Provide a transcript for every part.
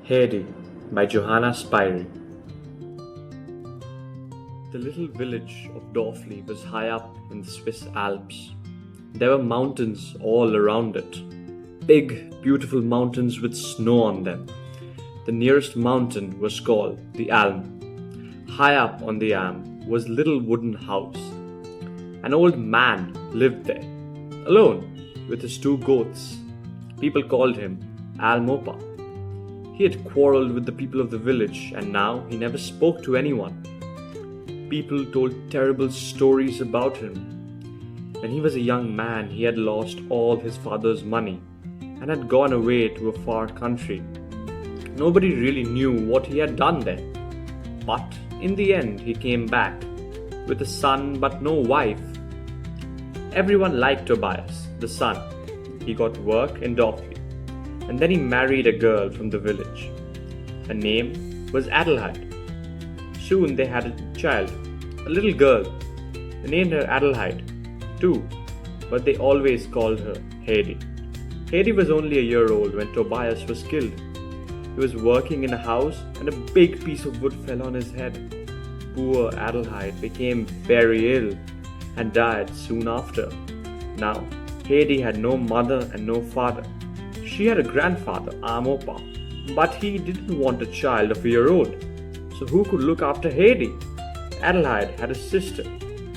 Heidi by Johanna Spyri. The little village of Dorfli was high up in the Swiss Alps. There were mountains all around it. Big, beautiful mountains with snow on them. The nearest mountain was called the Alm. High up on the Alm was a little wooden house. An old man lived there, alone, with his two goats. People called him Almopa. He had quarreled with the people of the village, and now he never spoke to anyone. People told terrible stories about him. When he was a young man, he had lost all his father's money and had gone away to a far country. Nobody really knew what he had done there. But in the end, he came back with a son but no wife. Everyone liked Tobias, the son. He got work in Dorfli, and then he married a girl from the village. Her name was Adelheid. Soon they had a child, a little girl. They named her Adelheid too, but they always called her Heidi. Heidi was only a year old when Tobias was killed. He was working in a house and a big piece of wood fell on his head. Poor Adelheid became very ill and died soon after. Now, Heidi had no mother and no father. She had a grandfather, Amopa, but he didn't want a child of a year old. So who could look after Heidi? Adelheid had a sister,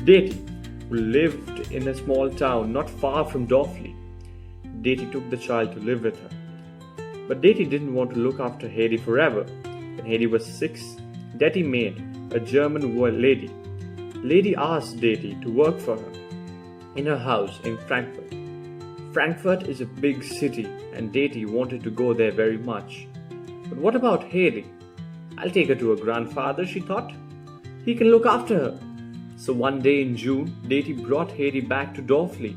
Deti, who lived in a small town not far from Dorfli. Deti took the child to live with her. But Deti didn't want to look after Heidi forever. When Heidi was 6, Deti made a German lady. Lady asked Deti to work for her in her house in Frankfurt. Frankfurt is a big city, and Deti wanted to go there very much. But what about Heidi? I'll take her to her grandfather, she thought. He can look after her. So one day in June, Deti brought Heidi back to Dorfli.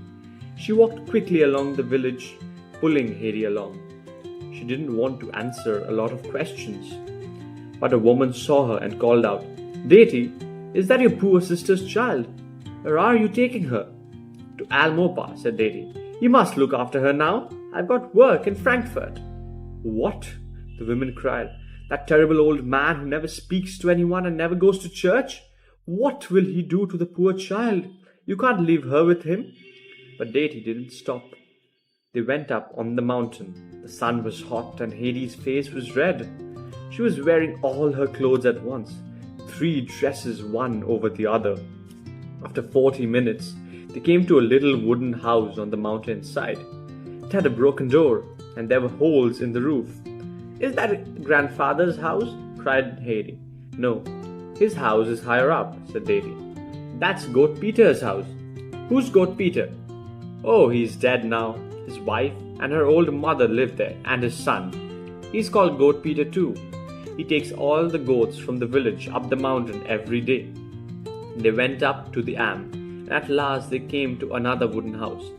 She walked quickly along the village, pulling Heidi along. She didn't want to answer a lot of questions. But a woman saw her and called out, "Deti, is that your poor sister's child? Where are you taking her?" "To Almopa," said Deti. "You must look after her now. I've got work in Frankfurt." "What?" the women cried. "That terrible old man who never speaks to anyone and never goes to church? What will he do to the poor child? You can't leave her with him." But Deti didn't stop. They went up on the mountain. The sun was hot and Heidi's face was red. She was wearing all her clothes at once, 3 dresses one over the other. After 40 minutes, they came to a little wooden house on the mountain side. It had a broken door, and there were holes in the roof. "Is that grandfather's house?" cried Heidi. "No, his house is higher up," said Deti. "That's Goat Peter's house." "Who's Goat Peter?" "Oh, he's dead now. His wife and her old mother live there, and his son. He's called Goat Peter too. He takes all the goats from the village up the mountain every day." They went up to the Am, and at last they came to another wooden house.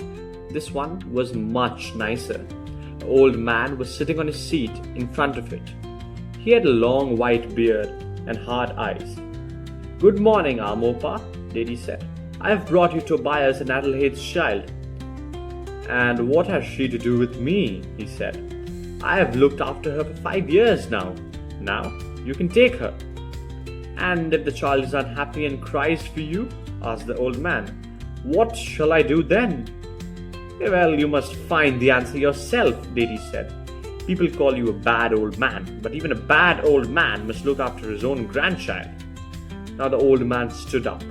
This one was much nicer. An old man was sitting on his seat in front of it. He had a long white beard and hard eyes. "Good morning, Amopa," Deti said. "I have brought you Tobias and Adelheid's child." "And what has she to do with me?" he said. "I have looked after her for 5 years now. Now you can take her." "And if the child is unhappy and cries for you?" asked the old man. "What shall I do then?" "Well, you must find the answer yourself," Deti said. "People call you a bad old man, but even a bad old man must look after his own grandchild." Now the old man stood up.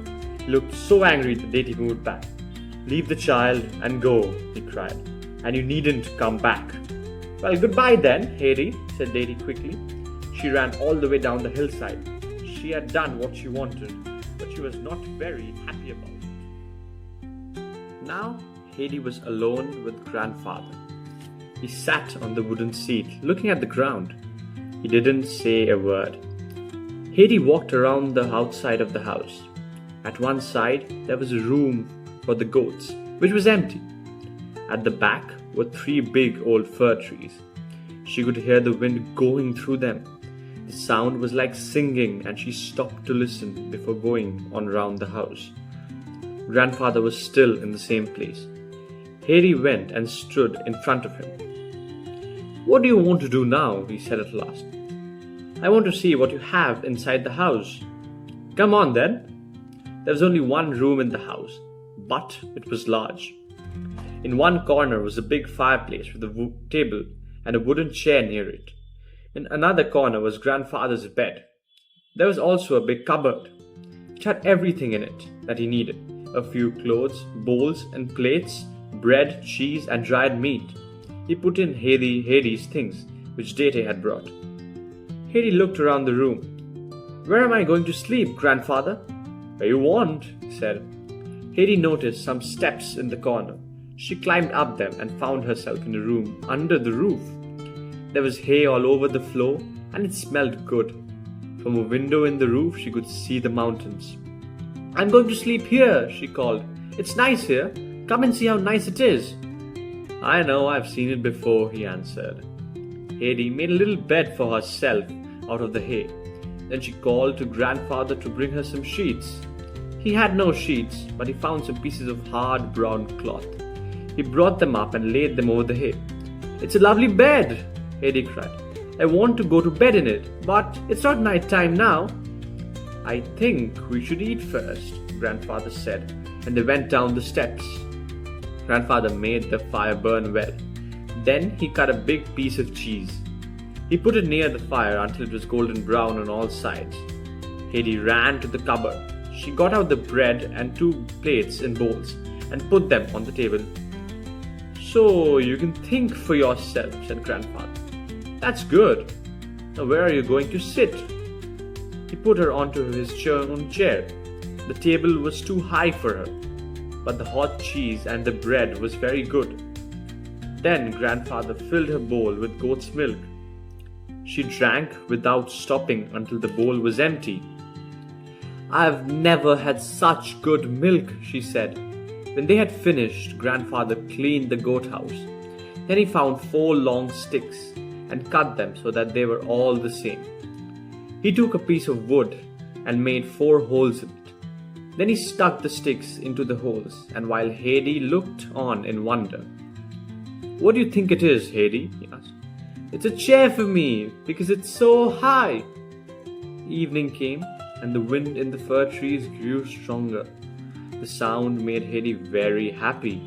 He looked so angry that Deti moved back. "Leave the child and go," he cried, "and you needn't come back." "Well, goodbye then, Heidi," said Deti quickly. She ran all the way down the hillside. She had done what she wanted, but she was not very happy about it. Now Heidi was alone with grandfather. He sat on the wooden seat, looking at the ground. He didn't say a word. Heidi walked around the outside of the house. At one side, there was a room for the goats, which was empty. At the back were 3 big old fir trees. She could hear the wind going through them. The sound was like singing, and she stopped to listen before going on round the house. Grandfather was still in the same place. Heidi went and stood in front of him. "What do you want to do now?" he said at last. "I want to see what you have inside the house." "Come on then." There was only one room in the house, but it was large. In one corner was a big fireplace with a table and a wooden chair near it. In another corner was grandfather's bed. There was also a big cupboard. It had everything in it that he needed: a few clothes, bowls and plates, bread, cheese and dried meat. He put in Heidi's things, which Dete had brought. Heidi looked around the room. "Where am I going to sleep, grandfather?" "Where you want," he said. Heidi noticed some steps in the corner. She climbed up them and found herself in a room under the roof. There was hay all over the floor and it smelled good. From a window in the roof, she could see the mountains. "I'm going to sleep here," she called. "It's nice here. Come and see how nice it is." "I know, I've seen it before," he answered. Heidi made a little bed for herself out of the hay. Then she called to grandfather to bring her some sheets. He had no sheets, but he found some pieces of hard brown cloth. He brought them up and laid them over the hay. "It's a lovely bed," Heidi cried. "I want to go to bed in it, but it's not night time now." "I think we should eat first," grandfather said, and they went down the steps. Grandfather made the fire burn well. Then he cut a big piece of cheese. He put it near the fire until it was golden brown on all sides. Heidi ran to the cupboard. She got out the bread and 2 plates and bowls and put them on the table. "So you can think for yourself," said grandfather. "That's good. Now where are you going to sit?" He put her onto his own chair. The table was too high for her, but the hot cheese and the bread was very good. Then grandfather filled her bowl with goat's milk. She drank without stopping until the bowl was empty. "I've never had such good milk," she said. When they had finished, grandfather cleaned the goat house. Then he found 4 long sticks and cut them so that they were all the same. He took a piece of wood and made 4 holes in it. Then he stuck the sticks into the holes, and while Heidi looked on in wonder, "What do you think it is, Heidi?" he asked. "It's a chair for me, because it's so high." Evening came, and the wind in the fir trees grew stronger. The sound made Heidi very happy.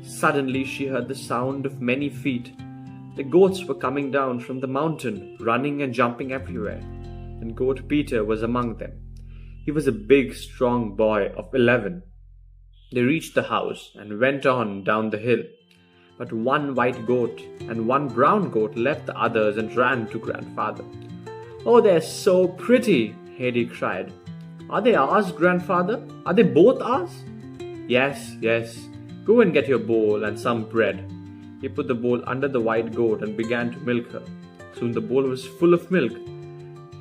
Suddenly she heard the sound of many feet. The goats were coming down from the mountain, running and jumping everywhere, and Goat Peter was among them. He was a big, strong boy of 11. They reached the house and went on down the hill. But one white goat and one brown goat left the others and ran to grandfather. "Oh, they're so pretty," Heidi cried. "Are they ours, grandfather? Are they both ours?" Yes. Go and get your bowl and some bread." He put the bowl under the white goat and began to milk her. Soon the bowl was full of milk.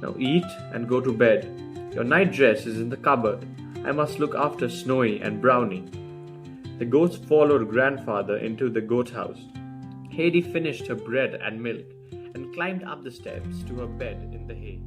"Now eat and go to bed. Your night dress is in the cupboard. I must look after Snowy and Brownie." The goats followed grandfather into the goat house. Heidi finished her bread and milk and climbed up the steps to her bed in the hay.